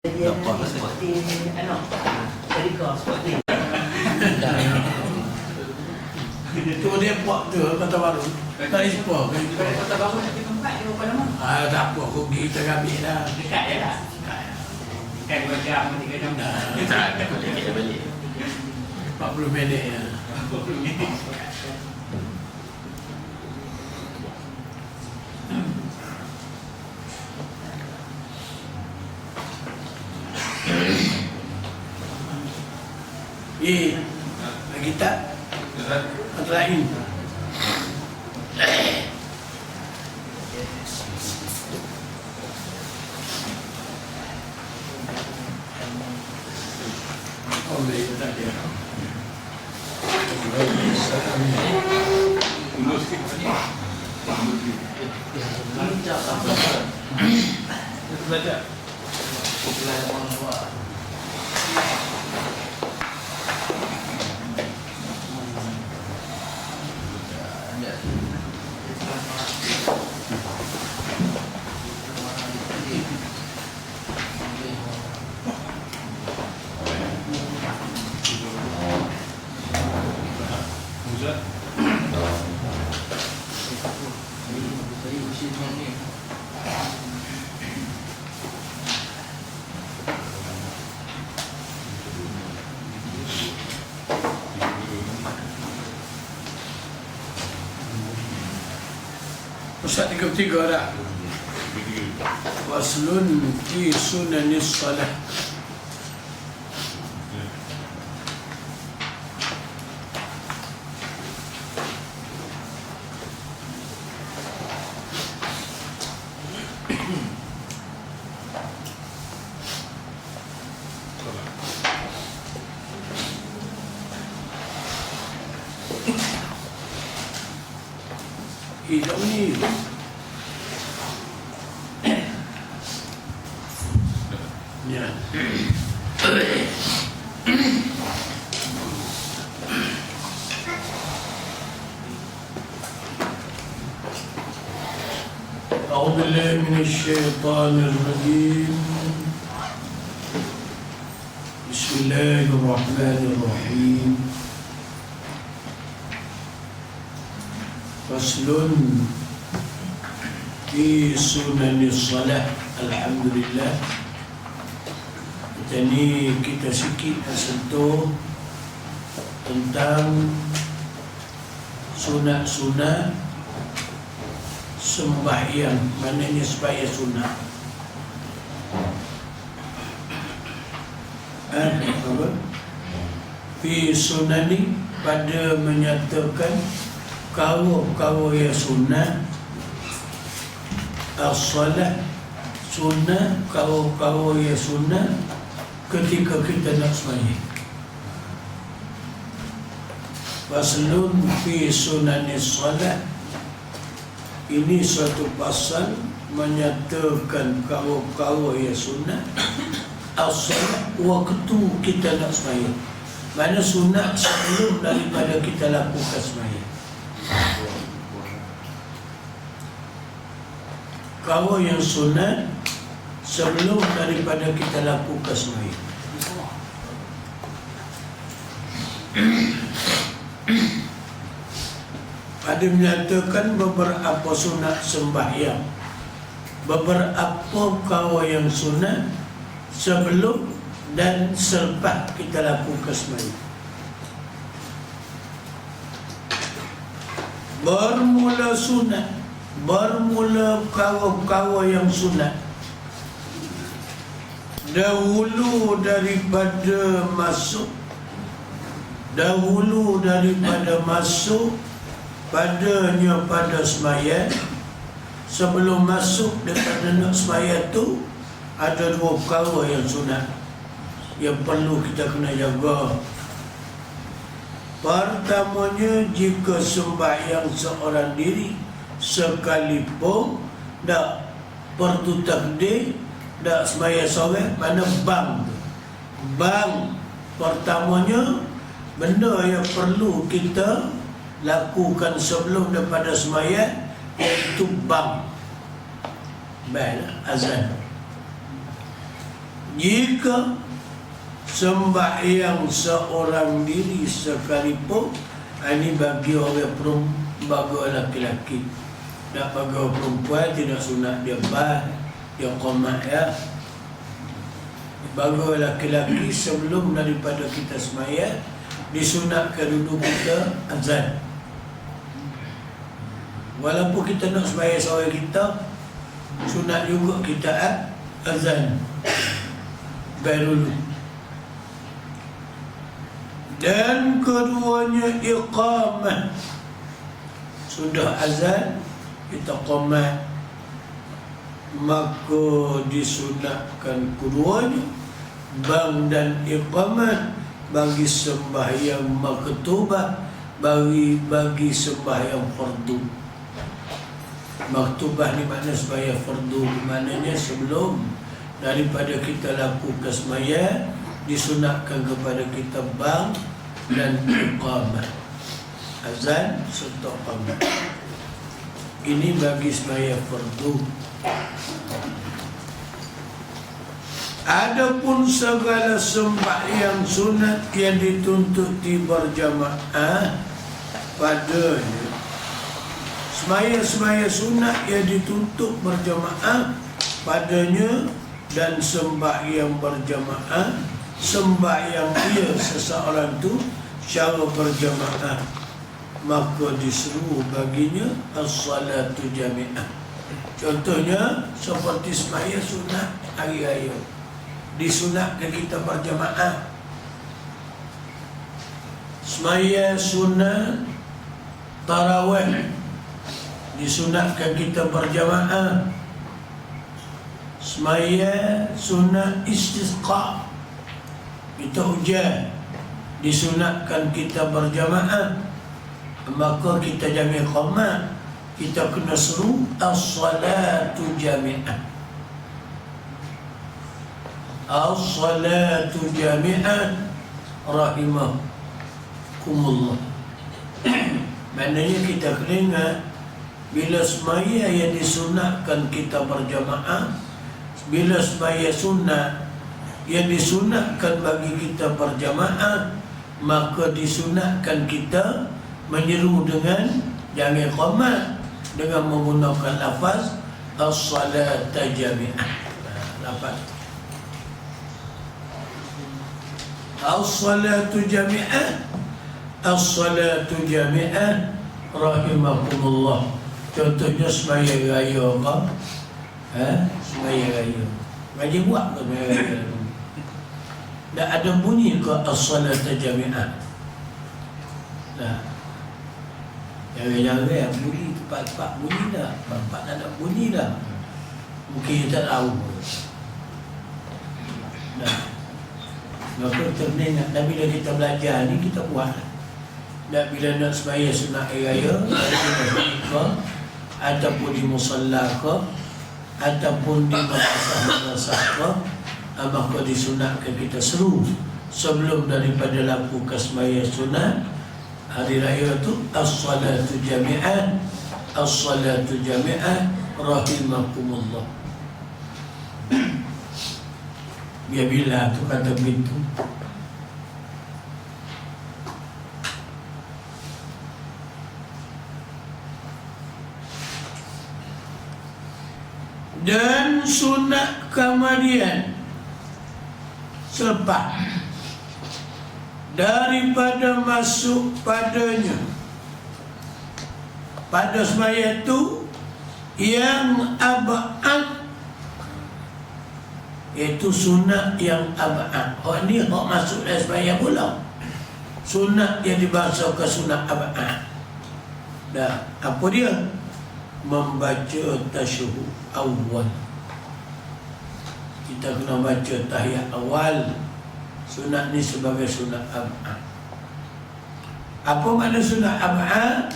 Dia seperti Erika seperti tu dia buat tu Kota Baru tak ispo Kota Baru nanti tempat dia apa nama? tak apa aku pergi kita ambil dah Dekat je lah. Kan 2 jam, 3 jam dah. Tak, kita balik. 40 minit ya. Lagi tak? Atau lain? Oh, boleh tak dia? Belajar. Ustaz 33 dah. Waslun fi sunanis salah. Hidup ni ya. أعوذ بالله من الشيطان الرجيم بسم الله الرحمن الرحيم فصل في سنن الصلاة. Alhamdulillah, kita ni kita sikit sentuh tentang sunat-sunat sembahyang, maknanya sembahyang sunat. Apa? Fi sunani, pada menyatakan kau yang sunat as-salat, sunat kau yang sunat ketika kita nak sembahyang. Faslun fi sunanis salat, ini suatu pasal menyatakan kau yang sunat as-salat, waktu kita nak sembahyang. Mana sunat sebelum daripada kita lakukan sembahyang. Kau yang sunat sebelum daripada kita lakukan sembahyang. Ada menyatakan beberapa sunat sembahyang, beberapa kau yang sunat sebelum dan selepas kita lakukan sembahyang. Bermula sunat, bermula kau yang sunat dahulu daripada masuk padanya pada sembahyang. Sebelum masuk daripada nak sembahyang tu, ada 2 perkara yang sunat yang perlu kita kena jaga. Pertamanya, jika sembahyang seorang diri sekalipun dak pertutakdir, dak sembahyang seorang, mana bang pertamanya benda yang perlu kita lakukan sebelum daripada sembahyang, iaitu bang azan. Jika sembahyang seorang diri sekalipun, ini bagi orang bagi orang laki-laki. Tak bagi orang perempuan tidak sunat dia dia qomat ya. Bagi orang laki-laki sebelum daripada kita sembahyang disunatkan dulu kita azan. Walaupun kita nak sembahyang seorang kita, sunat juga kita azan dulu. Dan keduanya iqamah. Sudah azan, kita qomat, maka disunatkan keduanya bang dan iqamah bagi sembahyang maktubah, bagi sembahyang fardu. Maktubah ni makna sembahyang fardu, maknanya sebelum daripada kita lakukan sembahyang disunatkan kepada kita bang dan iqamah, azan serta iqamah. Ini bagi sembahyang fardu. Adapun segala sembahyang sunat yang dituntut berjamaah padanya, sembahyang sunat yang dituntut berjamaah padanya dan sembahyang berjamaah, sembahyang dia seseorang tu secara berjamaah, maka disuruh baginya as-salatu jami'ah. Contohnya seperti sembahyang sunat hari raya, disunatkan kita berjamaah. Sembahyang sunat tarawih disunatkan kita berjamaah. Sembahyang sunat istisqa, kita hujan, disunatkan kita berjamaah. Maka kita jami' qomat, kita kena seru as-salatu jami'ah. As-salatu jami'ah rahimakumullah. Maknanya kita kena ingat, bila sembahyang yang disunatkan kita berjamaah, bila sembahyang sunat yang disunatkan bagi kita berjamaah, maka disunatkan kita menyeru dengan jangan qomat dengan menggunakan lafaz as-salata jami'ah. Lafaz as-salatu jami'ah, as-salatu jami'ah rahimakumullah. Contohnya sembahyang raya apa? Sembahyang raya. Ngaji buat ke sembahyang raya? Tak ada bunyi ke as-salata jami'ah? Nah, jangan-jangan bunyi tempat-tempat bunyi dah, tempat tak nak bunyi dah. Mungkin kita tak tahu. Nah, maka kita kena ingat, dan bila kita belajar ni kita buat. Dan bila nak sembahyang sunat hari raya, ataupun di musalla ke, ataupun di madrasah ke, maka disunatkan kita seru sebelum daripada lakukan sembahyang sunat hari raya tu as-salatu jami'ah, as-salatu jami'ah rahimakumullah. Biar bila tu kata begitu. Dan sunat kemudian selepas daripada masuk padanya pada sembahyang itu yang abad, iaitu sunat yang abad. Ini hak masuk dalam sembahyang pula, sunat yang dibahasakan sunat abad. Dah, apa dia? Membaca tasyahud awal. Kita kena baca tahiyat awal. Sunat ni sebagai sunat abad. Apa makna sunat abad?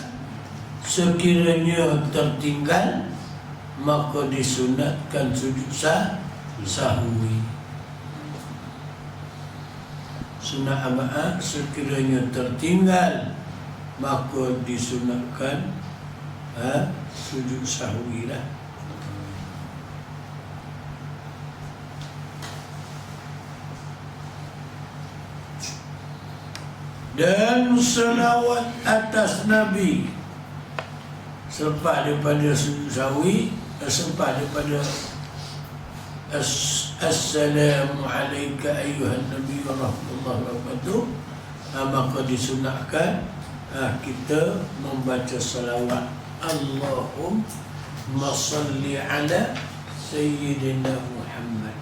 Sekiranya tertinggal, maka disunatkan sujud sahwi. Sunat abad sekiranya tertinggal, maka disunatkan sujud sahwi lah. dan selawat atas Nabi selepas daripada sujud sawi, selepas daripada Assalamu alayka ayyuhan Nabi wa rahmatullahi wa barakatuh, maka disunatkan kita membaca salawat Allahumma salli ala Sayyidina Muhammad.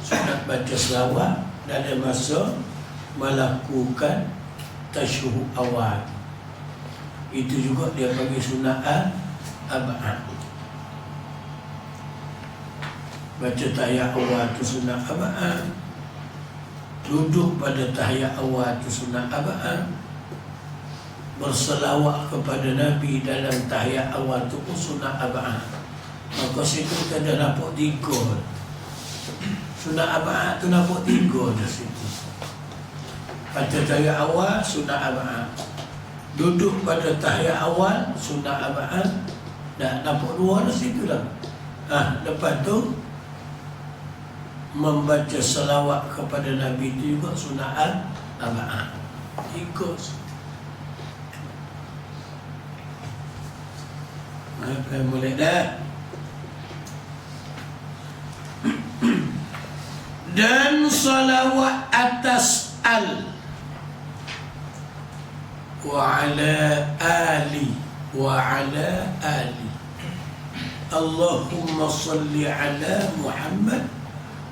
Sunat baca salawat dalam masa melakukan tasyahud awal. Itu juga dia panggil sunat ab'ad. Baca tahiyat awal tu sunat ab'ad. Duduk pada tahiyat awal tu sunat ab'ad. Berselawat kepada Nabi dalam tahiyat awal tu pun sunat ab'ad. Maka situ kita dah nampak 3. Sunat ab'ad tu nampak 3 di situ. Baca tahiyat awal sunat ab'ad. Duduk pada tahiyat awal sunat ab'ad. Dah nampak 2 di situ dah. Lepas tu membaca selawat kepada Nabi itu juga sunat ab'ad. Ikut. Apa boleh dah? Dan salawat atas wa ala ali Allahumma salli ala Muhammad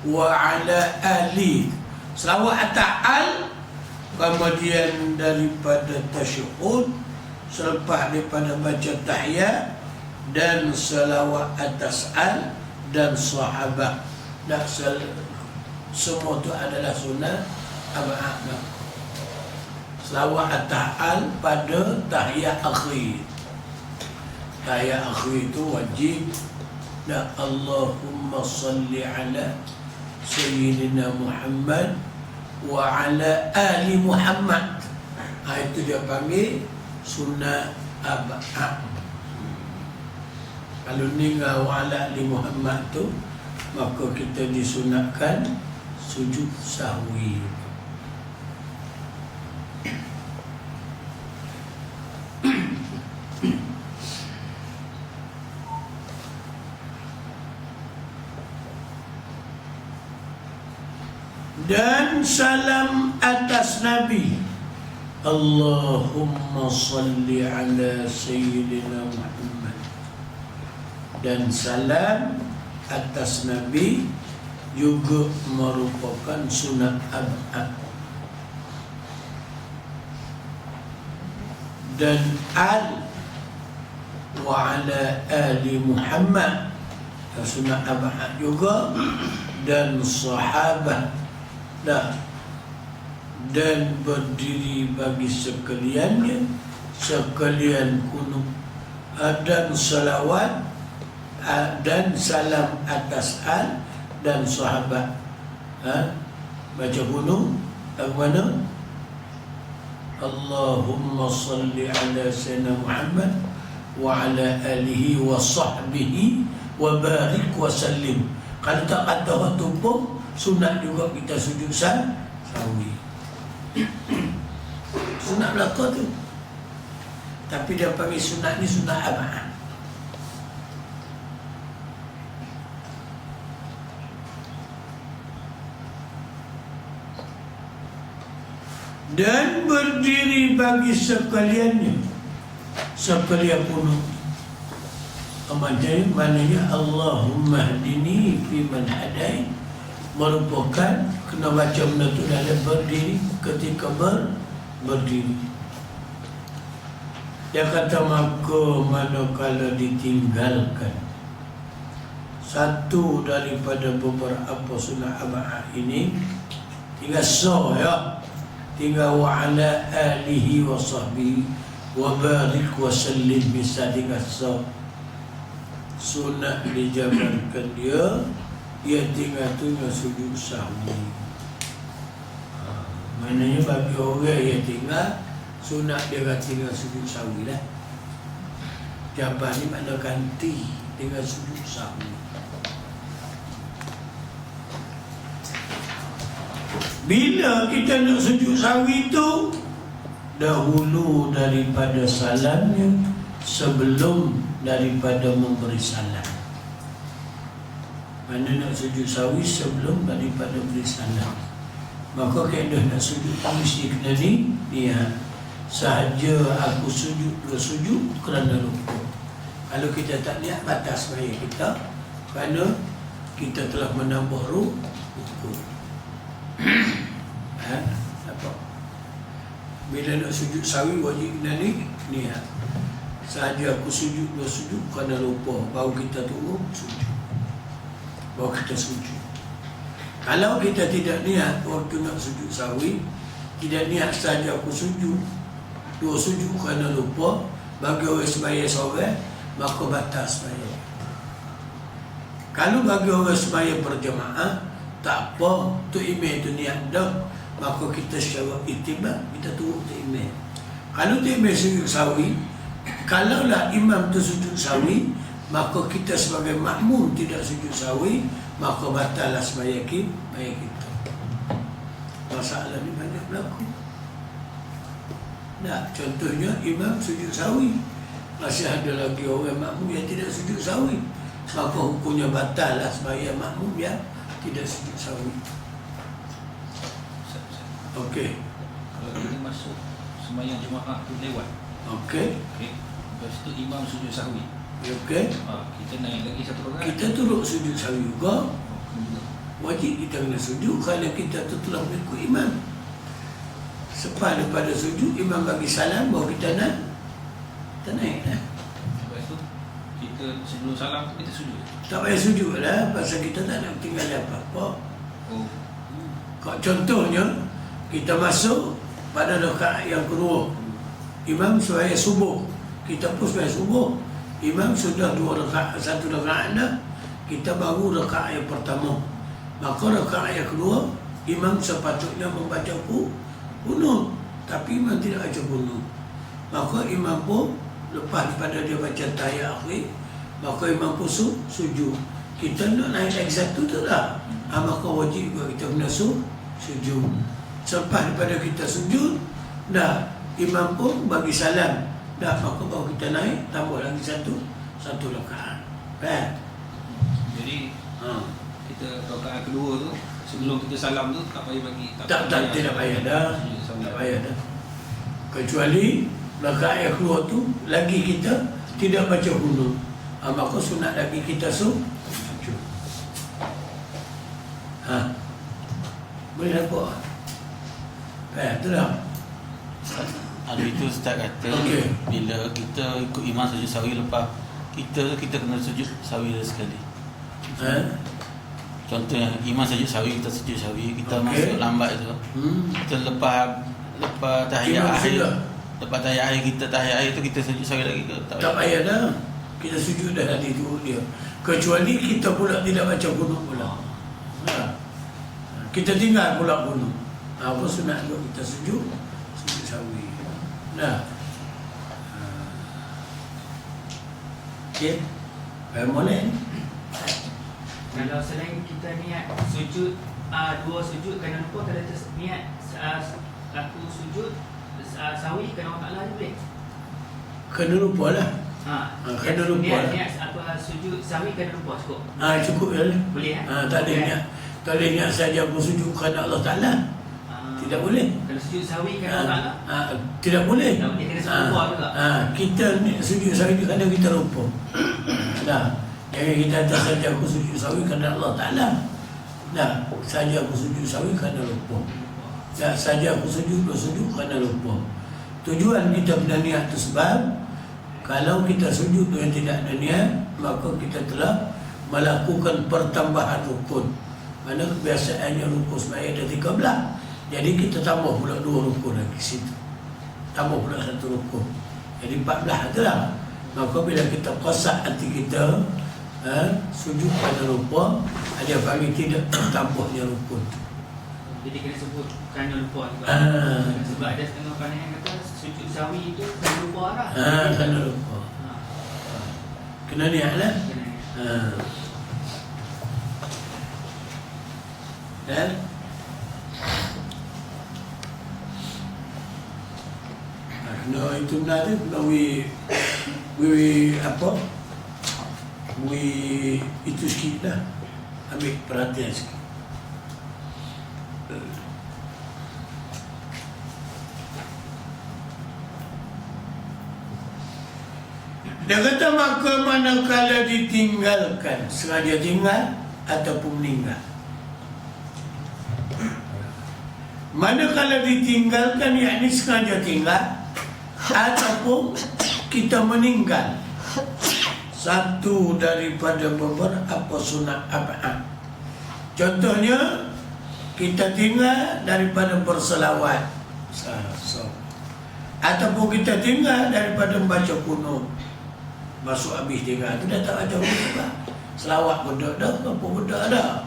wa ala ali. Selawat atas kemudian daripada tasyahud, selepas daripada baca tahiyat, dan selawat atas dan sahabat. Dan semua itu adalah sunat ab'ad. Selawat atas pada tahiyat akhir. Tahiyat akhir itu wajib. Dan Allahumma salli ala Sayyidina Muhammad wa ala ali Muhammad. Itu dia panggil sunat ab'ad. Kalau ninggal wa ala ali Muhammad tu, maka kita disunatkan sujud sahwi. Dan salam atas Nabi, Allahumma salli ala Sayyidina Muhammad. Dan salam atas Nabi juga merupakan sunat ab'ad. Dan wa ala ali Muhammad sunat ab'ad juga. Dan sahabat dan berdiri bagi sekaliannya, sekalian kunut, dan salawat dan salam atas dan sahabat. Baca kunut mana? Allahumma salli ala Sayyidina Muhammad wa ala alihi wa sahbihi wa barik wa sallim. Kalau tak kata waktu pun sunat juga kita sujud sahwi. Sunat belaka tu. Tapi dia panggil sunat ni sunat ab'ad. Dan berdiri bagi sekaliannya, sekalian punut. Maknanya Allahumma hdini fi man hadait, merupakan kena baca benda tu dalam berdiri, ketika berdiri. Dia kata maka manakala ditinggalkan satu daripada beberapa sunat ab'ad ini, tinggal tinggal wa ala alihi wa sahbihi wa barik wa sallim, bisa tinggal sunat dijabarkan dia tinggal sujud sahwi. Maknanya bagi orang yang tinggal sunat, dia tinggal sujud sahwi lah. Jabar ni makna ganti, tinggal sujud sahwi. Bila kita nak sujud sahwi tu, dahulu daripada salamnya sebelum daripada memberi salam. Mana nak sujud sawi sebelum daripada beri salam. Maka kaedah nak sujud mesti kena ni niat. Sahaja aku sujud dua sujud kerana lupa. Kalau kita tak niat batas sembahyang kita, kerana kita telah menambah rukuk. Apa? Bila nak sujud sawi wajib kena ni niat. Sahaja aku sujud dua sujud kerana lupa, baru kita turun sujud. Baru kita sujud. Kalau kita tidak niat waktu nak sujud sawi, tidak niat sahaja aku sujud dua sujud kerana lupa, bagi orang sembahyang seorang, maka batal sembahyang. Kalau bagi orang sembahyang berjemaah, tak apa, tu imam tu niat dah, maka kita secara itibak kita turun tu imam. Kalau tu imam sujud sawi, kalaulah imam tu sujud sawi, maka kita sebagai makmum tidak sujud sawi, maka batallah sembahyang kita. Masalah ni banyak berlaku. Nah, contohnya imam sujud sawi, masih ada lagi orang makmum yang tidak sujud sawi, maka hukumnya batallah sembahyang makmum yang tidak sujud sawi. Okey. Kalau kita masuk sembahyang jemaah tu lewat. Okey. Lepas tu imam sujud sahwi. Okey. Kita naik lagi satu rakaat. Kita turut sujud sawi juga. Wajib kita kena sujud kerana kita tu telah mengikut imam. Selepas daripada sujud, imam bagi salam, baru kita naik dah. Lepas tu kita sebelum salam tu kita sujud. Tak payah sujud lah, pasal kita tak nak tinggal apa-apa. Contohnya, kita masuk pada rakaat yang kedua, imam sembahyang subuh, kita pun sembahyang subuh, imam sudah satu rakaat dah, kita baru rakaat yang pertama. Maka rakaat yang kedua, imam sepatutnya membaca kunut, tapi imam tidak baca kunut. Maka imam pun lepas daripada dia baca tahiyat akhir, maka imam pun sujud. Kita nak naik lagi satu tu tak? Maka wajib juga kita kena sujud. Selepas daripada kita sujud, dah imam pun bagi salam, dah maka baru kita naik, tambah lagi satu rakaat. Faham? Jadi kita rakaat kedua tu sebelum kita salam tu tak payah bagi tidak payah dah. Tak payah dah. Kecuali rakaat yang kedua tu lagi kita tidak baca kunut, maka sunat lagi kita sujud. Boleh nampak? Tu dah. Ada itu Ustaz kata, bila kita ikut imam sujud sawi, lepas kita kena sujud sawi sekali. Contohnya imam sujud sawi, kita sujud sawi, kita masuk lambat tu, kita lepas tahiyat akhir, lepas tahiyat akhir tu kita sujud sawi lagi ke? Tak payah dah. Kita sujud dah tadi tu dia. Kecuali kita pula tidak baca kunut pula. Kita tinggal pula kunut. Apa sunat juga kita sujud sawi. Okey. Boleh. Kalau selain kita niat sujud dua sujud kerana lupa, kalau kita niat satu sujud sawi kerana Allah Ta'ala boleh? Kena lupa lah. Kena lupa lah. Niat apa sujud sawi kerana lupa cukup? Cukup lah. Boleh tak ada niat. Tak ada niat saja aku sujud kerana Allah Ta'ala. Tidak boleh. Kalau sujud sawi kerana Allah Ta'ala? Tidak boleh. Tak boleh, kena lupa juga. Kita sujud sawi kerana kita lupa. Jangan kita atas saja aku sujud sawi kerana Allah Ta'ala. Saja aku sujud sawi kerana lupa. Saja aku sujud kerana lupa. Tujuan kita kena niat tu sebab kalau kita sujud dengan tidak ada niat, maka kita telah melakukan pertambahan rukun. Mana kebiasaannya rukun sembahyang ada 13. Jadi kita tambah pula 2 rukun lagi situ. Tambah pula 1 rukun. Jadi 14 itulah. Maka bila kita qasak hati kita, sujud pada lupa, ada panggil tidak tambahnya rukun. Jadi kena sebut kerana lupa juga. Sebab ada setengah pandangan yang kata sujud sawi itu kerana lupa lah. Kerana lupa. Kena niat lah. No, itu benar tu. No, we apa? Itu sikit lah. Ambil perhatian sikit. Dia kata maka manakala ditinggalkan, sengaja tinggal ataupun meninggal. Manakala ditinggalkan, yakni sengaja tinggal ataupun kita meninggal satu daripada beberapa sunat ab'ad. Contohnya, kita tinggal daripada berselawat, ataupun kita tinggal daripada membaca kunut. Masuk habis tinggal tu dah tak baca kunut lah. Selawat pun dah, apa pun dah.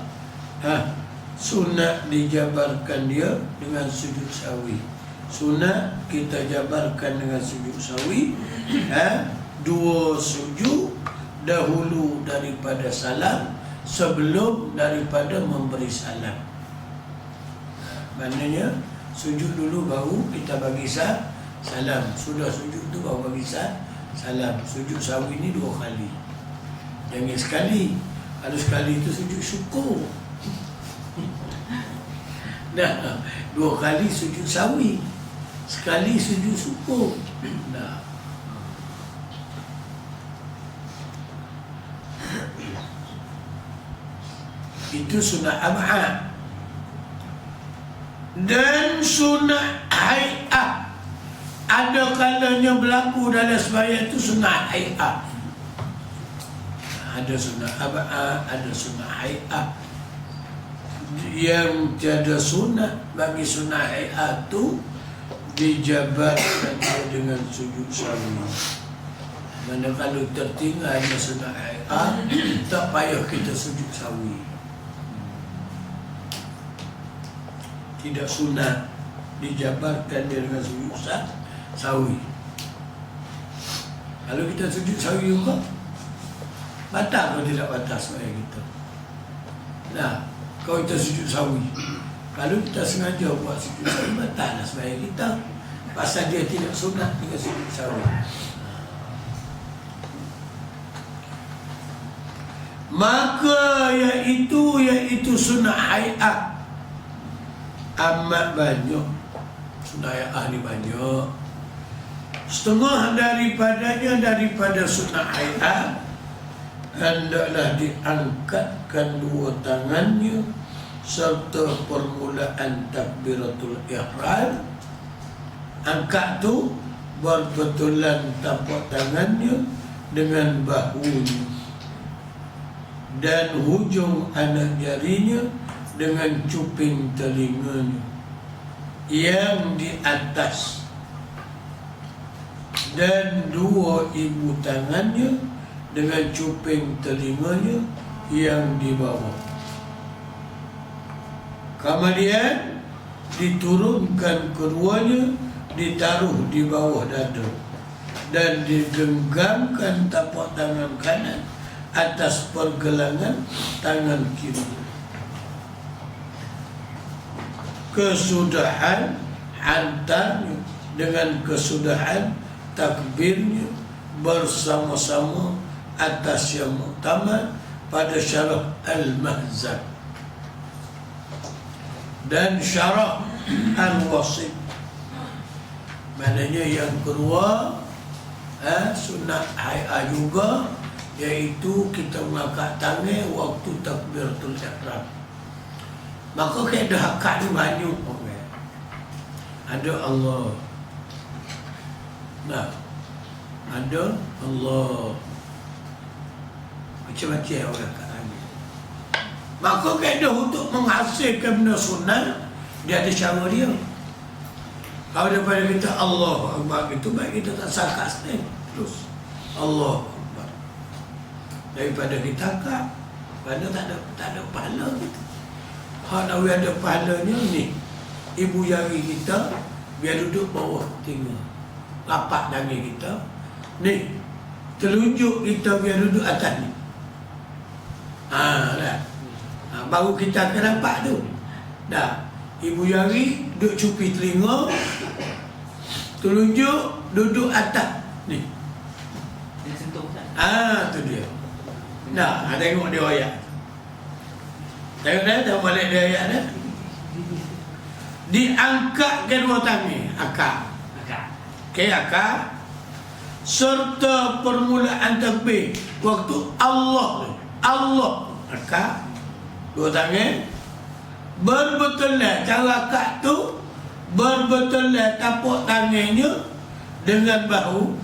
Sunat dijabarkan dia dengan sujud sawi. Sunat kita jabarkan dengan sujud sawi. Dua sujud dahulu daripada salam, sebelum daripada memberi salam. Maknanya sujud dulu baru kita bagi salam. Sudah sujud tu baru bagi salam. Sujud sawi ni 2 kali. Jangan sekali. Kalau sekali itu sujud syukur. Nah, 2 kali sujud sawi, sekali sujud syukur. Nah, itu sunat ab'ad. Dan sunat hay'ah, ada kalanya berlaku dalam sembahyang itu sunat hay'ah. Ada sunat ab'ad, ada sunat hay'ah. Yang tiada sunat bagi sunat hay'ah itu dijabarkan dengan sujud sawi. Mana kalau tertinggalnya sunat hay'ah, tak payah kita sujud sawi. Tidak sunat, dijabarkan dia dengan sujud sawi. Kalau kita sujud sawi juga, batal atau tidak batal sembahyang kita? Nah, kalau kita sujud sawi, kalau kita sengaja buat sujud sawi, batal lah sembahyang kita, pasal dia tidak sunat dengan sujud sawi. Maka iaitu sunat hay'ah amat banyak. Sunat hay'ah ni banyak. Setengah daripadanya daripada sunat hay'ah hendaklah diangkatkan 2 tangannya serta permulaan takbiratul ihram. Angkat tu berbetulan tapak tangannya dengan bahunya dan hujung anak jarinya dengan cuping telinganya yang di atas, dan 2 ibu tangannya dengan cuping telinganya yang di bawah. Kemudian diturunkan keduanya, ditaruh di bawah dada dan digenggamkan tapak tangan kanan atas pergelangan tangan kiri. Kesudahan hantarnya dengan kesudahan takbirnya bersama-sama atas yang utama pada syarah Al-Mahzab dan syarah Al-Wasit. Maknanya yang kedua sunat hay'ah juga, iaitu kita mengangkat tangan waktu takbiratul ihram. Maka kaedah akad ni banyak orang. Ada Allah. Nah, ada Allah. Macam-macam orang akad ni. Maka kaedah untuk menghasilkan benda sunat, dia ada cara dia. Kalau daripada kita Allah Akbar itu, baik kita tak sakas ni. Terus Allah Akbar. Daripada kita akad, kerana tak ada pahala kita. Kalau ada pahalanya ni, ibu jari kita biar duduk bawah telinga, lapak tangan kita ni, telunjuk kita biar duduk atas ni. Dah. Baru kita akan nampak tu. Dah. Ibu jari duduk cupi telinga, Telunjuk duduk atas ni. Dia sentuh tak? Tu dia. Nah, tengok dia ayat. Tengok balik dia ayat dah. Diangkat kedua tangan, akak. Okey, akak. Serta permulaan takbir waktu Allah, akak. Dua tangan berbetulan, cara akak tu berbetulan tapak tangannya dengan bahu.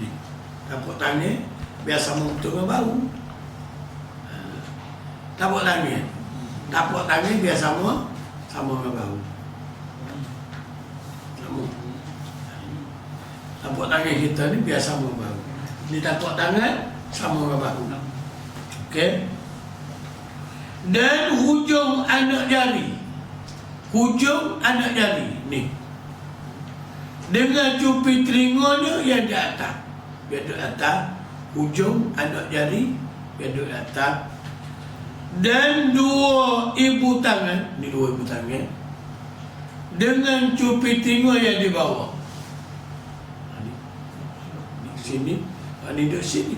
Ni, tapak tangan biasa mengutuk dengan bahu. Tapak tangan biasa sama dengan bahu. Tapak tangan kita ni biasa sama dengan bahu. Ni tapak tangan sama dengan bahu. Okey. Dan hujung anak jari ni dengan cupi telinganya yang di atas, biar di atas. Hujung anak jari biar di atas. Dan dua ibu tangan dengan cupi telinga yang di bawah. Ni sini, ni duduk sini.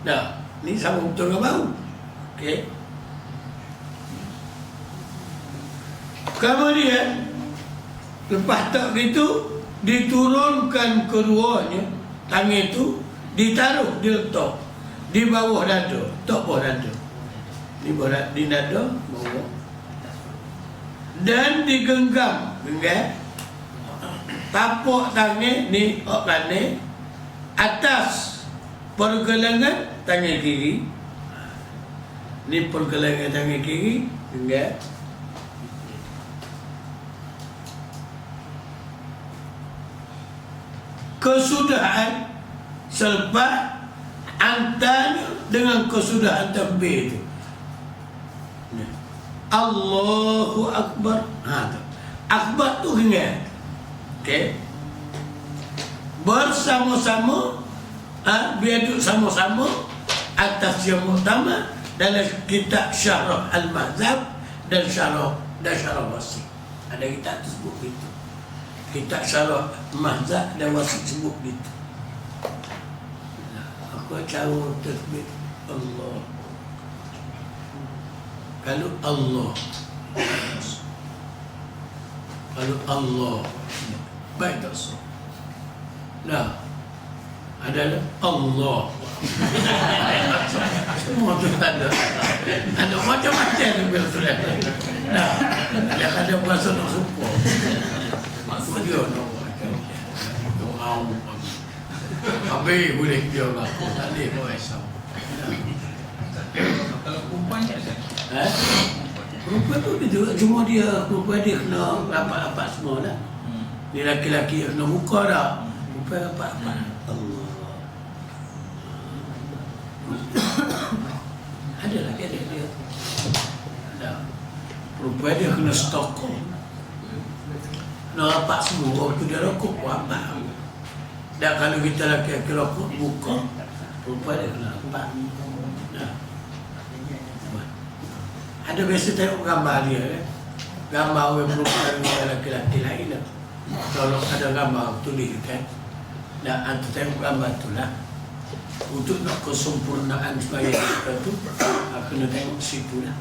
Dah, ni sama betul dengan bahu. Okey. Kemudian lepas tak gitu, diturunkan keduanya, tangan itu ditaruh, diletak di bawah dada, tak bawah dada, di dada bawah, dan digenggam tapak tangan ni kanan atas pergelangan tangan kiri. Ni pergelangan tangan kiri, genggam. Kesudahan selepas antaranya dengan kesudahan takbir itu, Allahu Akbar. Akbar tu ingat. Okey. Bersama-sama, biar duduk sama-sama atas yang utama dalam kitab Syarah Al-Mazhab dan Syarah Wasik. Ada kitab tu sebut begitu. Kitab Syarah Mazhab dan Wasik sebut begitu. Aku tahu takbir Allah. Kalau Allah baik tak so. Nah, adalah Allah. Semua tu ada macam-macam bila sudah. Nah, ada bahasa nak support. Maksud dia nak habis boleh dia lah. Tak boleh kau esam. Kalau perempuan ni ada? Perempuan tu dia juga, cuma perempuan dia kena rapat-rapat semua dah. Ni laki-laki kena buka dah. Perempuan rapat-rapat. Allah. Ada lagi ada dia. Ada. Perempuan dia kena stokong. Kena rapat semua. Waktu dia rokok pun rapat. Dan kalau kita laki-laki rokok, buka. Perempuan dia kena rapat. Ada biasa tengok gambar dia, gambar orang perempuan dengan lelaki lain lah. Kalau ada gambar tulis kan, dan anda tengok gambar tu lah. Untuk nak kesempurnaan supaya kita tu, kena tengok situ lah.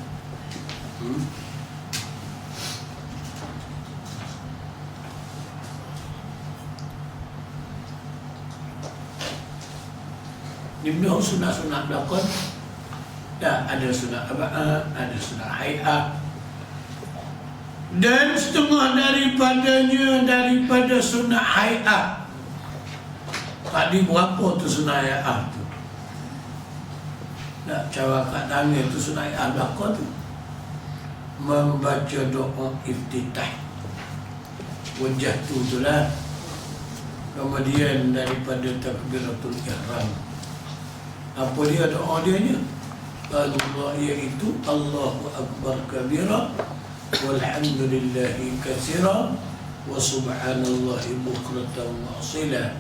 Ni benda sunat-sunat belakang. Ya, ada sunat aba'ah, ada sunat hay'ah. Dan setengah daripada sunat hay'ah. Tadi berapa tu sunat hay'ah tu? Nak cara kat tangan tu sunat hay'ah belakang tu. Membaca doa iftitah. Wajah tu lah. Kemudian daripada takbiratul ihram. Apa dia doa dia ni? Allah, iaitu Allahu Akbar kabira walhamdulillahi katsira wa subhanallahi bukratan wa asila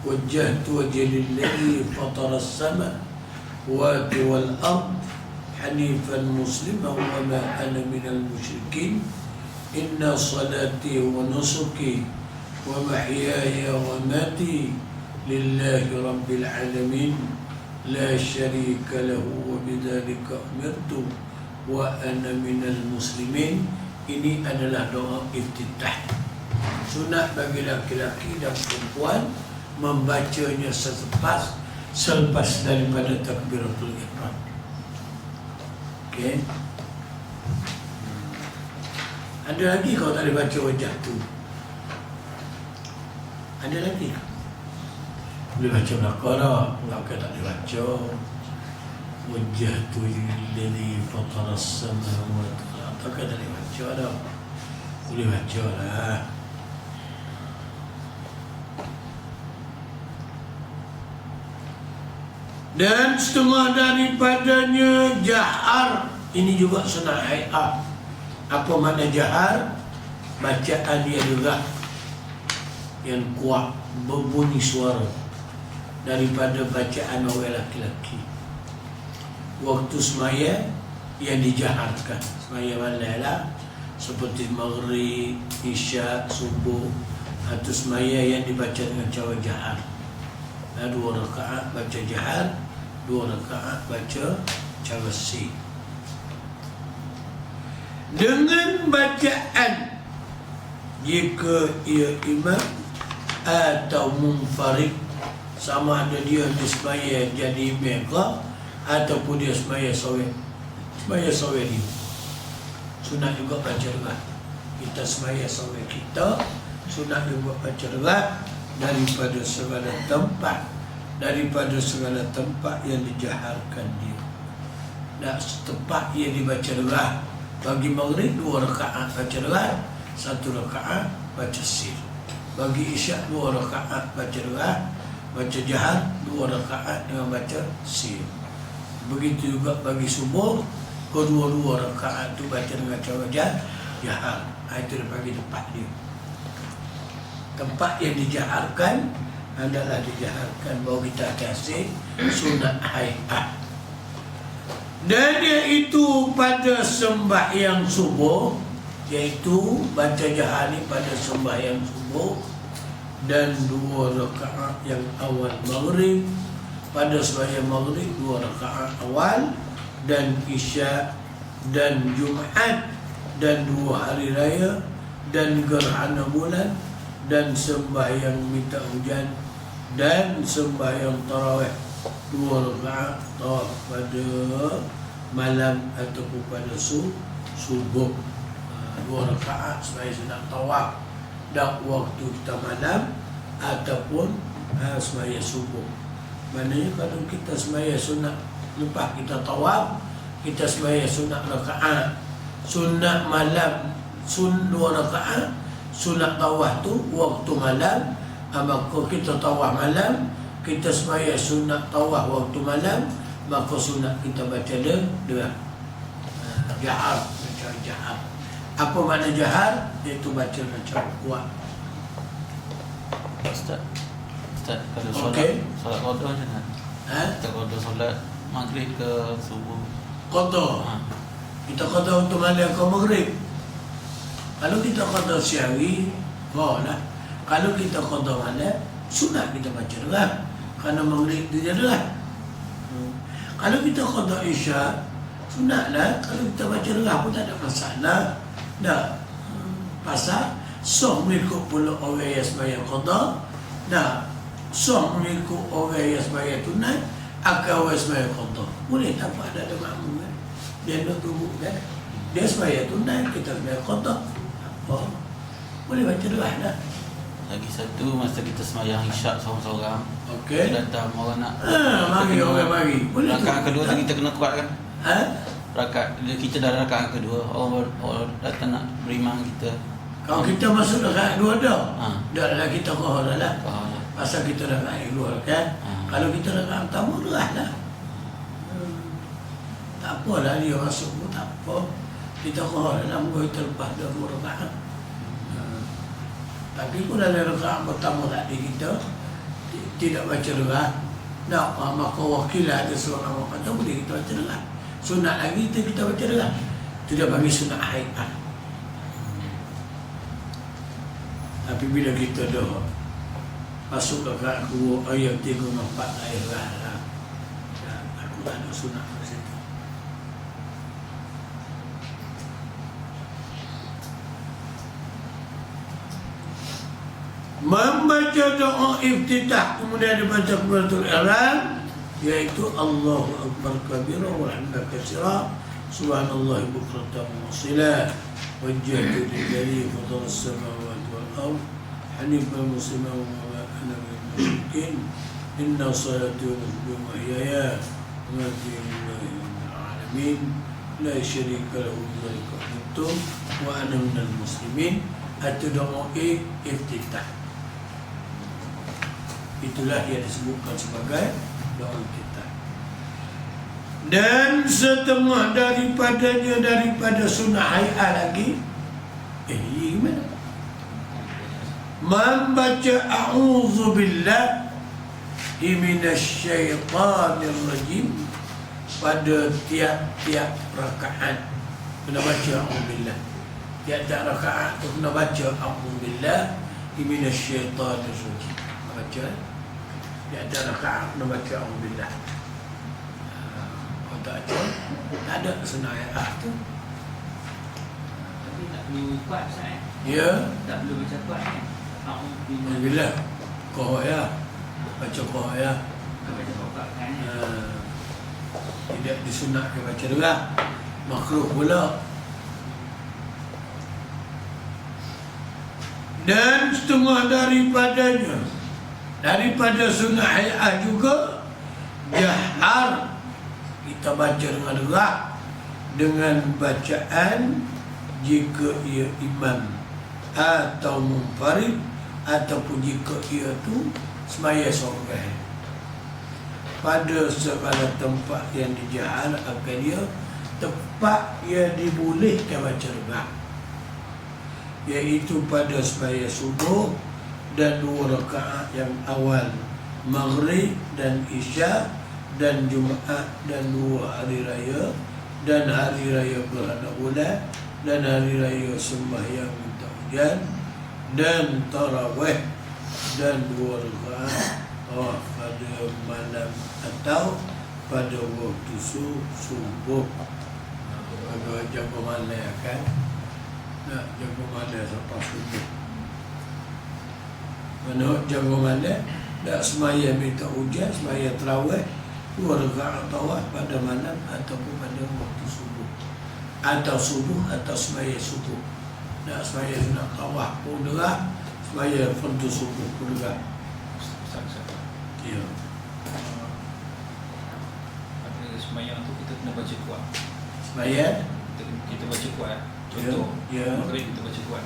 wajjahtu wajhi lillazi fatara as-samawati wal ard hanifan musliman wa ma ana minal musyrikin inna salati wa nusuki wa mahyaya wa mati lillahi rabbil alamin la syarika lahu wa bidzalika umirtu wa ana minal muslimin. Ini adalah doa iftitah. Sunat bagi laki-laki dan perempuan membacanya selepas daripada takbiratul ihram. Okey. Ada lagi kau tak boleh baca wajah tu? Ada lagi? Boleh baca Baqarah? Enggak, tak boleh baca. Wajah tu lillazi fataras samawati wal ardi. Tak boleh baca dah. Boleh baca lah. Dan setengah daripadanya jahar. Ini juga sunat hay'ah. Apa makna jahar? Bacaan dia juga yang kuat, berbunyi suara daripada bacaan orang laki-laki. Waktu semaya yang dijaharkan, semaya malam lah, seperti maghrib, isyak, subuh, atau semaya yang dibaca dengan cara jahar. 2 rakaat baca jahar, 2 rakaat baca cara si. Dengan bacaan, jika ia imam atau munfarid, sama ada dia semaya jadi imam ke ataupun dia semaya sorang dia. Sunat juga baca doa. Kita semaya sorang kita, sunat juga baca doa daripada segala tempat yang dijaharkan dia. Dan tempat yang dibaca doa. Bagi maghrib 2 rakaat baca doa, 1 rakaat baca sir. Bagi isyak 2 rakaat baca doa, baca jahar, 2 rakaat dengan baca sir. Begitu juga bagi subuh, kedua-dua rakaat tu baca dengan cara jahar. Itu dia bagi tempat dia. Tempat yang dijaharkan adalah dijaharkan bahawa kita kasih sunat hay'ah. Dan iaitu pada sembahyang subuh, iaitu baca jahar ni pada sembahyang subuh, dan 2 rakaat yang awal maghrib. Pada sembahyang maghrib 2 rakaat awal, dan isyak, dan Jumaat, dan 2 hari raya, dan gerhana bulan, dan sembahyang minta hujan, dan sembahyang tarawih 2 rakaat tawaf pada malam ataupun pada subuh. 2 rakaat sembahyang sunat tawaf dan waktu kita malam ataupun sembahyang subuh. Maknanya kalau kita sembahyang sunat lepas kita tawaf, kita sembahyang sunat rakaat, sunat malam 2 rakaat, sunat tawaf tu waktu malam. Maka kita tawaf malam, kita sembahyang sunat tawaf waktu malam, maka sunat kita baca doa jahar, baca jahar. Apa makna jahar? Iaitu baca macam kuat. Ustaz, kalau solat qada macam mana? Kita qada solat maghrib ke subuh? Qada. Kita qada untuk malam ke maghrib. Kalau kita qada syawi, lah. Kalau kita qada malam, sunat kita baca doa. Kerana maghrib dia doa. Kalau kita qada isyak, sunatlah. Kalau kita baca doa pun tak ada masalah. Dah. Pasal sah mengikut pula orang yang sembahyang qada. Dah. Sah mengikut orang yang sembahyang tunai, akan orang sembahyang qada. Boleh tak apa, ada makmum kan? Dia nak tunggu kan? Dia sembahyang tunai, kita sembahyang qada. Apa? Boleh baca doa dah. Lagi satu, masa kita semayang isyak seorang-seorang, okey, datang orang nak mari orang mari. Boleh rakaat kedua tu kita kena kuat kan? Rakaat kita dah rakaat kedua, orang datang nak beriman kita. Kalau kita masuk rakaat 2 dah. Dah lah kita kohar lah. Pasal kita rakaat 2 kan. Kalau kita rakaat pertama dah lah. Tak apalah dia masuk pun tak apa. Kita kohar lah, moga kita lepas dah 2 rakaat. Tapi pun dalam rakaat pertama tadi kita tidak baca doa. Tak, maka wakilah ada seorang orang kata boleh kita baca doa. Sunat lagi kita baca doa. Itu dia bagi sunat hay'ah. Tapi bila kita dah masuk rakaat kedua, ayat 3 dan 4 akhirlah lah. Aku tak ada sunat pada situ. Membaca doa iftitah kemudian dibaca takbiratul ihram, yaitu Allahu akbar kabira walhamdulillah katsira subhanallah bukratan wa asila wajjahtu lillahi fadala as-samawati wal ard hanifan musliman wa ma ana minal musyrikin inna salati wa nusuki wa mahyaya wa mamati lillahi rabbil alamin la syarika lahu dzalika umirtu wa ana minal muslimin. Atau doa iftitah, itulah yang disebutkan sebagai doa iftitah. Dan setengah daripadanya daripada sunnah hay'ah lagi. Gimana? Membaca a'udzubillah minasyaitanir rajim pada tiap-tiap rakaat. Kena baca a'udzubillah. Tiap-tiap rakaat tu kena baca a'udzubillah minasyaitanir rajim. Baca di antara rakaat kena baca a'udzubillah. Kalau tak baca, tak ada sunnah ayat tu. Tapi tak perlu kuat Ustaz. Ya, Tak perlu baca kuat kan. a'udzubillah. Qaf ya. Baca qaf ya. Tak baca kuat kan. Tidak disunatkan baca dengar. Makruh pula. Dan setengah daripadanya daripada sunnah hay'ah juga jahar, kita baca dengan derap dengan bacaan jika ia imam atau munfarid ataupun jika ia tu semaya seorang. Pada segala tempat yang dijahar akan dia tempat yang dibolehkan baca derap, iaitu pada sembahyang subuh dan 2 rakaat yang awal maghrib dan isya dan Jumaat dan 2 hari raya dan hari raya gerhana bulan dan hari raya sembahyang minta hujan dan tarawih dan 2 rakaat pada malam atau pada waktu subuh. Pada jaga malam kan, nak jaga malam sampai subuh. Mana jaga malam, nak sembahyang minta hujan, sembahyang tarawih 2 rakaat tawaf pada malam ataupun pada waktu subuh, atau subuh atau sembahyang subuh. Nak sembahyang nak tawaf pun derap, sembahyang fardu subuh pun derap. Ya. Pada sembahyang tu kita kena baca kuat. Sembahyang Kita baca kuat. Contoh, Ya. maghrib kita baca kuat.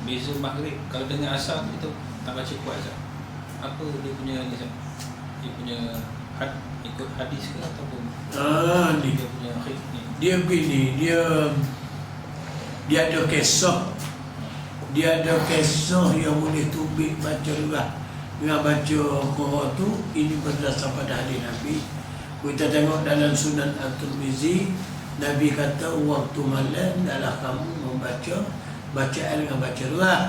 Beza maghrib, kalau dengan asar kita tak baca kuat Zat. Apa dia punya ni Zat? Dia punya ikut hadis ke ataupun ni dia punya ni? dia begini, dia ada kisah. Dia ada kisah yang boleh tubik baca derap dengan baca Quran tu. Ini berdasar pada hadis Nabi. Kita tengok dalam Sunan At-Tirmizi, Nabi kata waktu malam adalah kamu membaca bacaan dengan baca derap,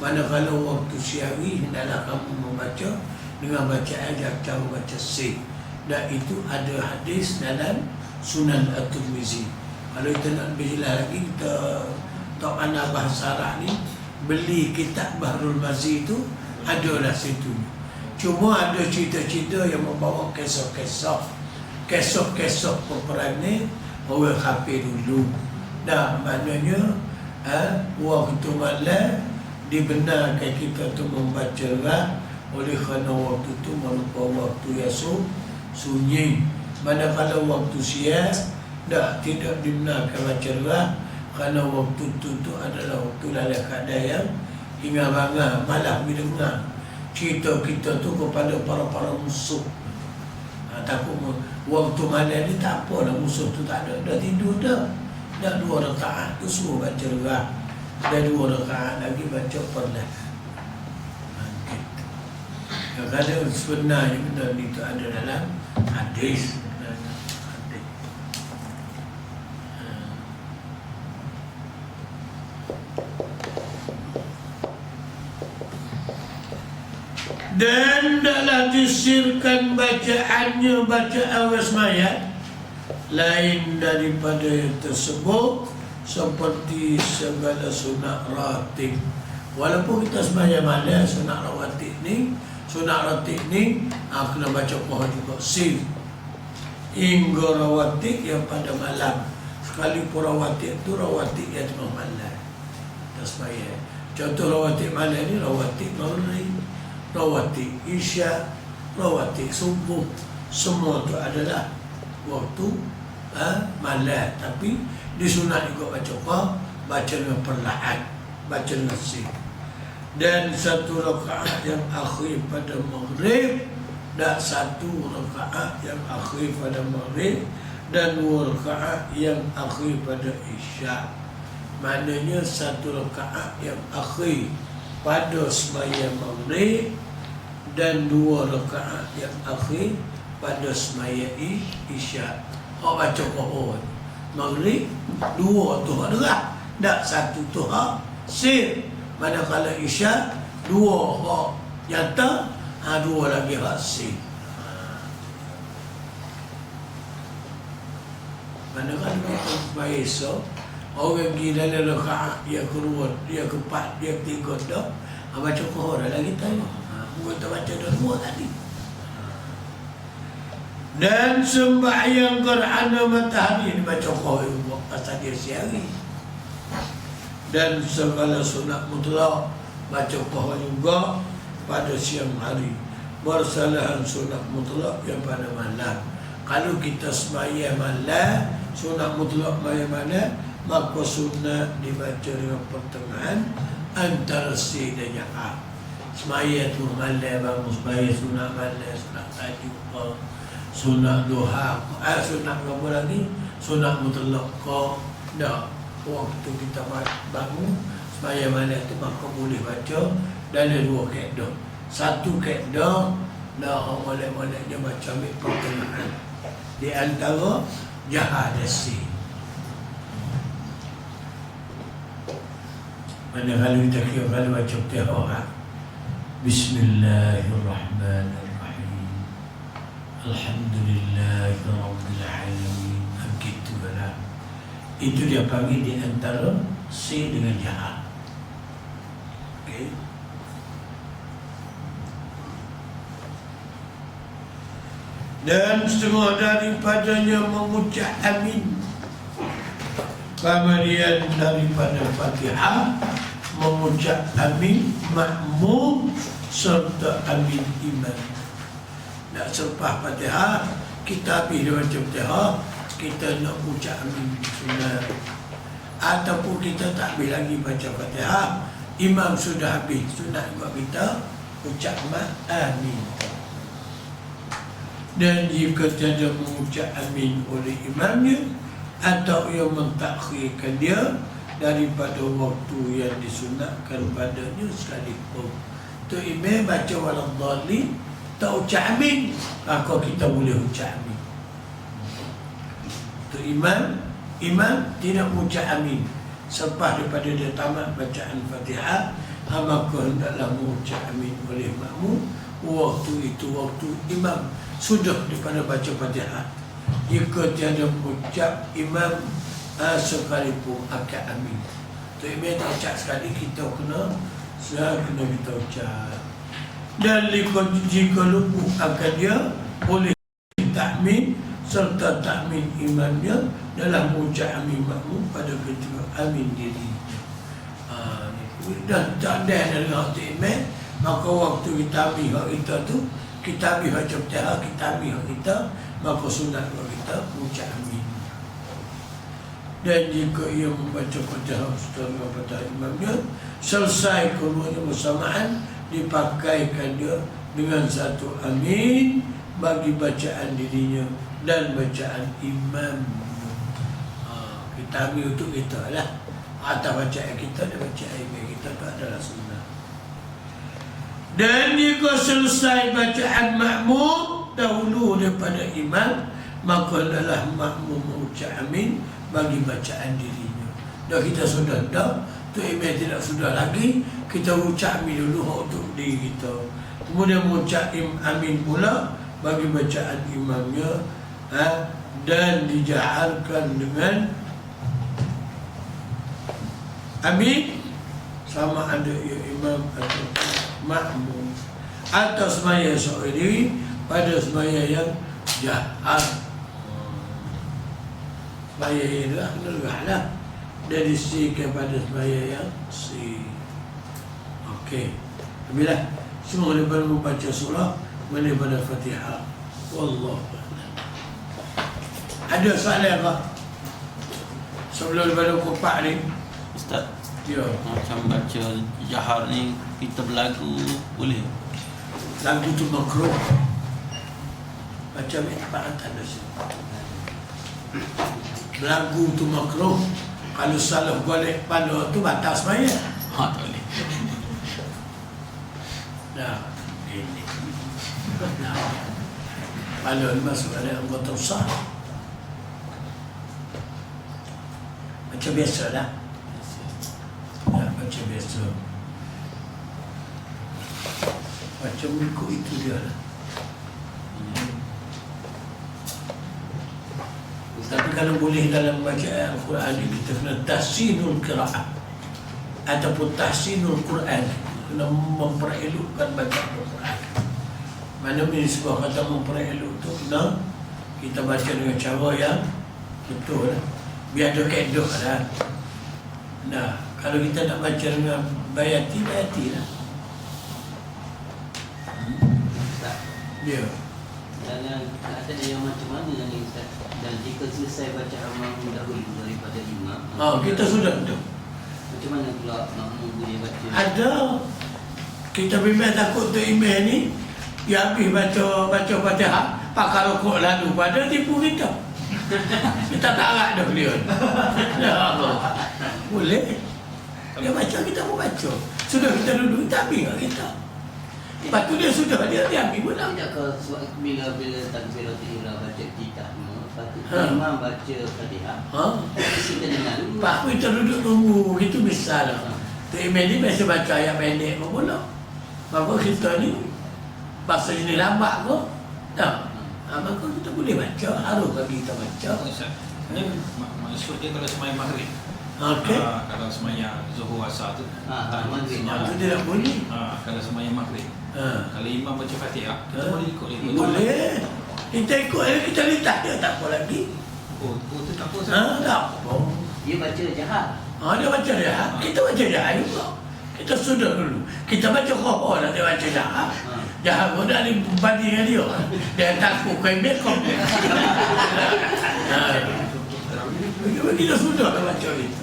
manakala waktu siang adalah kamu membaca dengan bacaan yang cara baca sih. Dan itu ada hadis dalam Sunan At-Tirmizi. Kalau kita nak lebih jelas lagi, kita tak pandai bahasa Arab ni, beli kitab Bahrul Mazi itu adalah situ. Cuma ada cerita-cerita yang membawa kisah-kisah peperangan ni orang kafir dulu. Dah maknanya waktu malam dibenarkan kita tu membaca derap oleh kerana waktu tu merupakan waktu yang sunyi. Manakala waktu siang tidak dibenarkan baca derap kerana waktu tu adalah waktu dalam keadaan yang hingga bangang malah mendengar cerita kita tu kepada para musuh. Takut waktu malam ni tak apalah, musuh tu tak ada, dah tidur dah. Dah 2 rakaat tu suruh baca derap, dan 2 rakaat lagi baca perlah. Kadang-kadang sebenarnya benda ni tu ada dalam hadis. Dan taklah disirkan bacaannya baca awal semayat lain daripada yang tersebut seperti segala sunat ratib. Walaupun kita semayat mana sunat rawatib ni, kena baca pohon juga sir hingga rawatib yang pada malam. Sekalipun rawatib tu rawatib yang tengah malam kita semayat. Contoh rawatib malam ni rawatib maghrib, rawatib isya, rawatib subuh, semua tu adalah waktu malam. Tapi disunat juga baca apa? Baca dengan perlahan, baca dengan sir. Dan satu rakaat yang akhir pada maghrib, dan satu rakaat yang akhir pada maghrib, dan 2 rakaat yang akhir pada isya. Maknanya satu rakaat yang akhir pada sembahyang maghrib dan 2 rakaat yang akhir pada sembahyang isya. Awak baca pohon maghrib 2 tu hak derah, tak satu tu hak sir. Manakala isya 2 hak nyata, 2 lagi hak sir. Manakala kita sembahyang esok, orang pergi dalam rakaat dia kedua, dia keempat, dia ketiga dah, baca pohon dah lagi tanya. Mungkin tak baca dah 2 tadi. Dan sembahyang gerhana matahari ini baca pohon pasal dia siari. Dan segala sunat mutlak baca pohon juga pada siang hari. Bersalahan sunat mutlak yang pada malam. Kalau kita sembahyang malam, sunat mutlak malam, maka sunat dibaca dengan pertengahan antara si dan jahat. Sembahyang tu malam bangun sembahyang sunat malam, sunat tahajud, sunat duha, sunat apa lagi? Sunat mutlak kau dah. Waktu kita bangun sembahyang malam tu maka boleh baca dalam 2 kaedah. Satu kaedah dah molek-molek dia baca ambil pertengahan di antara jahat dan sin. Mana kalau kita kira kalau baca Fatihah, Bismillahirrahmanirrahim, Alhamdulillahirabbil alamin, begitu lah. Itu dia panggil di antara sin dengan jahat. Okey. Dan setengah daripadanya mengucap amin. Kemudian daripada Fatihah mengucap amin makmum serta amin imam. Nak selepas Fatihah kita habis dia baca Fatihah, kita nak ucap amin sunat. Ataupun kita tak habis lagi baca Fatihah, imam sudah habis sunat juga kita ucap amin. Dan jika tiada mengucap amin oleh imamnya atau yang mentakhirkan dia daripada waktu yang disunatkan padanya sekalipun, tu imam baca waladhdallin tak ucap amin, maka kita boleh ucap amin. Tu imam tidak mengucap amin selepas daripada dia tamat bacaan Fatihah, maka hendaklah mengucap amin oleh makmum. Waktu itu waktu imam sudah daripada baca Fatihah. Jika tiada mengucap imam sekalipun akad amin, tu imam tak ucap sekali, kita kena kita ucap. Dan jika lupa akan dia, boleh takmin serta takmin imamnya dalam mengucap amin makmum pada ketika amin diri. Dan tak ada dari hati imam, maka waktu kita ambil hak kita tu, kita ambil baca Fatihah, kita ambil hak kita, maka sunat kita mengucap amin. Dan jika ia membaca Fatihah setelah pada imamnya, selesai keduanya bersamaan, dipakaikan dia dengan satu amin bagi bacaan dirinya dan bacaan imam. Kita ambil untuk kita lah, atas bacaan kita dan bacaan imam kita tu adalah sunnah. Dan jika selesai bacaan makmum dahulu daripada imam, maka adalah makmum mengucap amin bagi bacaan dirinya. Dah kita sudah dah, tu imam tidak sudah lagi, kita ucap amin dulu untuk diri kita. Kemudian mengucap amin pula bagi bacaan imamnya, dan dijaharkan dengan amin sama ada ia imam atau makmum, atau semaya sendiri pada semaya yang jahar. Semaya yang lah dari si kepada semaya yang si. Okey, bila semua daripada membaca surah daripada Fatihah. Wallahu a'lam. Ada soalan apa sebelum daripada kupak ni? Ustaz, Ya, macam baca jahar ni kita berlagu boleh? lagu tu makruh. Macam ni tak ada sini. Lagu tu makruh. Kalau salah golek pada tu batal semaya. Tak boleh. Nah, ini. Nah, kalau masuk ada anggota usaha, macam biasa lah. Ya, macam biasa. Macam ikut itu dia lah. Tapi kalau boleh dalam bacaan Al-Quran ni kita kena tahsinul qiraah ataupun tahsinul Quran, kena memperelokkan bacaan Al-Quran. Mana ni sebuah kata memperelok tu kena kita baca dengan cara yang betul lah. Biar ada kaedah lah. Nah, kalau kita nak baca dengan bayati lah. Ya. Dan ada yang macam mana ni Ustaz? Dan jika selesai baca amal dahulu daripada imam, Kita sudah tu. macam mana pula makmum boleh baca? Ada. Kita memang takut tu email ni. Dia habis baca Fatihah, pakai rokok lalu pada tipu kita. Kita tak harap dah dia. Ya Allah. Boleh. Dia baca, kita pun baca. Sudah kita duduk, kita ambil kat kita. Lepas tu dia sudah, dia ambil pun tak. Tidakkah bila takbiratul ihram baca kitab imam baca Fatihah? Kita dengar dulu. Lepas tu kita duduk tunggu, itu bisa lah. Tu email ni biasa baca ayat pendek pun pula. Maka kita ni, bahasa jenis lambat ke? Tak. Maka kita boleh baca, harus bagi kita baca. Ni maksud dia kalau semayang maghrib. Okey. Kalau semayang zuhur asar tu. Maghrib. Itu dia tak boleh. Kalau semayang maghrib. Kalau imam baca Fatihah, kita boleh ikut dia. Boleh. Kita ikut dia, kita lintas dia, tak apa lagi. Oh tu tak apa Ustaz. Tak apa. Dia baca jahat. Dia baca jahat, kita baca jahat juga. Kita sudah dulu. Kita baca khoh lah, dia baca jahat. Jahat pun dah banding dengan dia. Dia takut kembali kau. Kita sudah dah baca kita.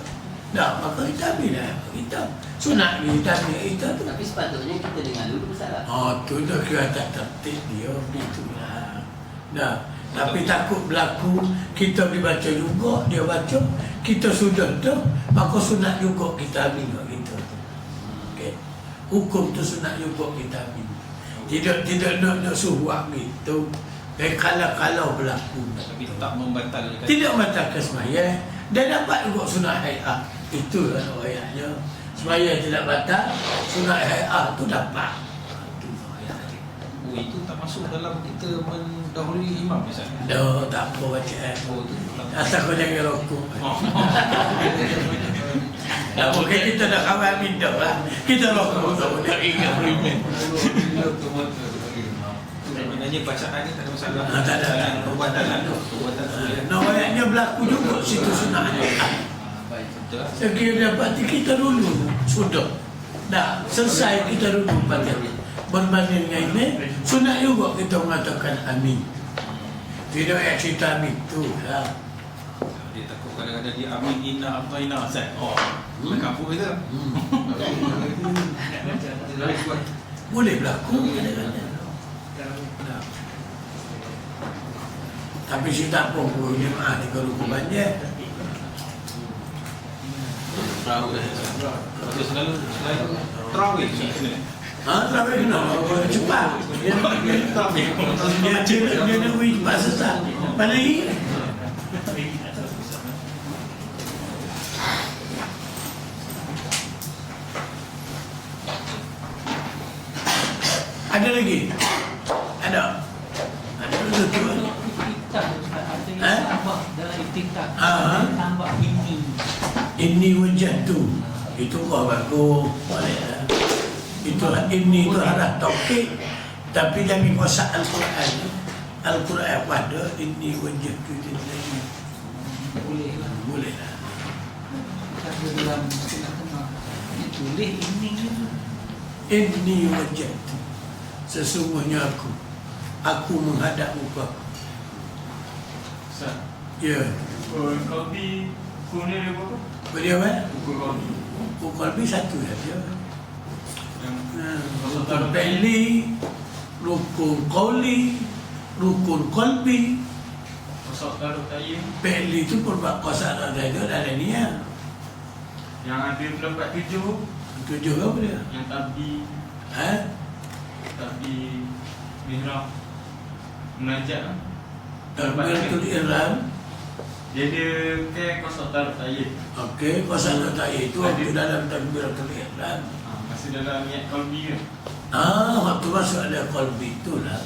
Dah, maka kita ambil lah. Kita sunat kita ambil kita tu. Tapi sepatutnya kita dengar dulu Ustaz. Tu dah kira tak tertib dia. Begitulah. Dah. Tapi takut berlaku, kita dibaca juga, dia baca, kita sudah dah, maka sunat juga kita ambil kat kita tu. Okay. Hukum tu sunat juga kita ambil. Tidak nak suruh ambil tu. Kalau berlaku. Tapi tak membatalkan. Tidak membatalkan sembahyang. Dan dapat juga sunat hai'ah. Itu ayatnya. Sembahyang tidak batal, sunat hai'ah tu dapat. Oh itu tak masuk dalam kita mendahului imam Ustaz. Tak apa bacaan. Oh tu tak. Asal kau jangan rokok. Tak mungkin kita dah kawan minta lah. Kita rokok tak boleh ingat beriman. Sebenarnya bacaan ni tak ada masalah. Tak ada. Perbuatan boleh. Ayatnya berlaku juga situ sunat. Saya kira dapat kita dulu. Sudah. Dah selesai kita dulu baca. Berbanding dengan ini, sunat juga kita mengatakan amin. Tidak yang cerita amin tu lah. Dia takut kadang-kadang dia amin inna ata'ina Ustaz. Kampung kita. Boleh berlaku kadang-kadang. Tapi saya tak apa pun jemaah 3 rukun banyak. Terawih. Betul selalu terawih kena. Terawih kena cepat. Dia nak wih cepat sesat. Mana ni? Ada lagi? Ada? Ada betul. Itikad Ustaz, ada yang Eh? tambah dalam itikad. Ah. Tambah ini. Ini wajah tu. Itu kau bagus. Boleh lah. Itu ini tu adalah topik. Tapi dalam kuasa Al-Quran. Al-Quran pada ini wajah tu ini. Boleh lah. Boleh lah. Kata dalam istilah kena. Boleh ini. Ini wajah tu. Sesungguhnya aku menghadap muka. Ustaz, Ya. Qalbi Kuna dia berapa? Boleh apa? Ukur Qalbi Pukul lebih satu saja. yang Rukun Peli, Rukun Qawli, Rukun Qalbi. Kosok taruh tayin Peli itu perbab kuasa ada ada ni ya. yang ada pendapat 7 Tujuh apa dia? yang tabi mihrab munajat lah. Takbiratul Ihram. Dia ada ke kosok taruh tayin Okey, kuasa ada itu waktu dalam Takbiratul Ihram. masih dalam niat Qalbi ke? Waktu masuk ada qalbi itulah.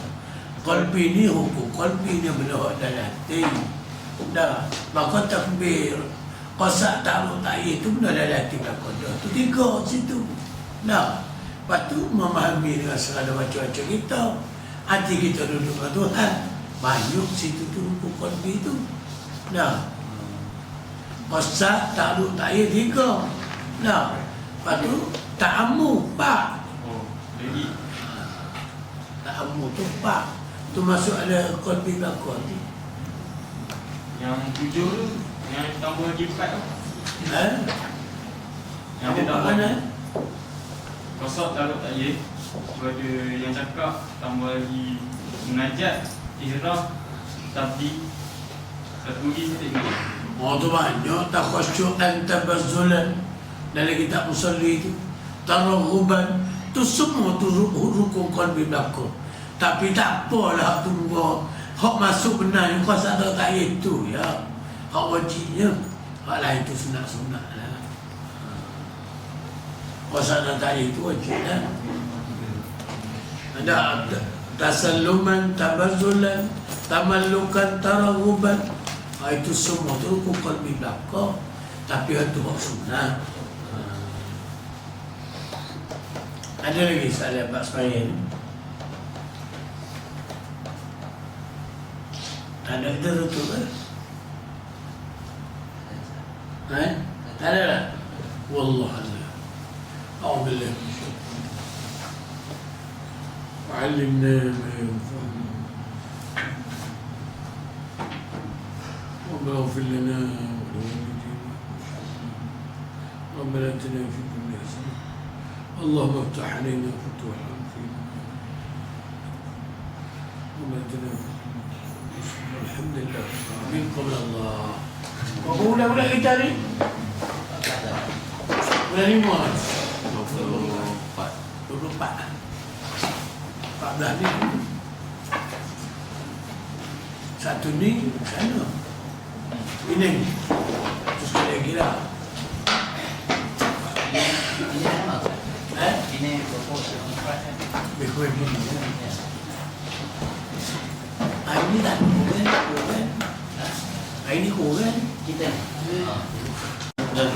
Qalbi ni hukum qalbi ni benda dalam hati. Dah, maka takbir kuasa taruh tayi itu benda dalam hati belakang dia. Itu tiga situ. Dah, lepas tu memahami dengan segala macam-macam kita. Hati kita duduk dengan Tuhan. Banyak situ tu hukum qalbi itu. Dah, kuasa taruh tayi tiga. Dah, lepas tu ta'amu, pak. Oh, jadi Ta'amu tu pak. Tu masuk ada qalbi belakang ni. yang 7 tu yang tambah lagi 4 tu yang dia tambah mana? kosok taruh tayin. Pada yang cakap tambah lagi munajat, ihram, tabi. Satu lagi saya tak ingat. Oh tu banyak takhasyu'an tabazzulan dalam kitab musalli itu. Taraghuban tu semua tu rukun qalbi belakang. Tapi tak apalah tunggu hak masuk benar yang kuasa ada tak itu ya. Hak wajibnya. Hak lain itu sunat-sunat lah. Kuasa ada tak itu wajib lah. Ada tasalluman, tabazzulan, tamallukan, taraghuban. Itu semua tu rukun qalbi belakang. Tapi itu hak sunat. Ada lagi soalan Pak Ismail? Ada kita tutup kan? Tak ada lah? Wallahualam. A'udzubillah min syaitan. Wa'allimna ma yanfa'una. ربنا اغفر لنا ولوالدينا ربنا اتنا في الدنيا حسنه اللهم افتح علينا فتوحا فينا ربنا اتنا في الدنيا الحمد لله من قبل الله وقولا ولا إتاري ولا لموت 24 14 ni satu ni sana ini terus ada lagi lah Ini apa? Ini proposal. lebih kurang gini ini tak kurang ini kurang Kita. Dah, dah,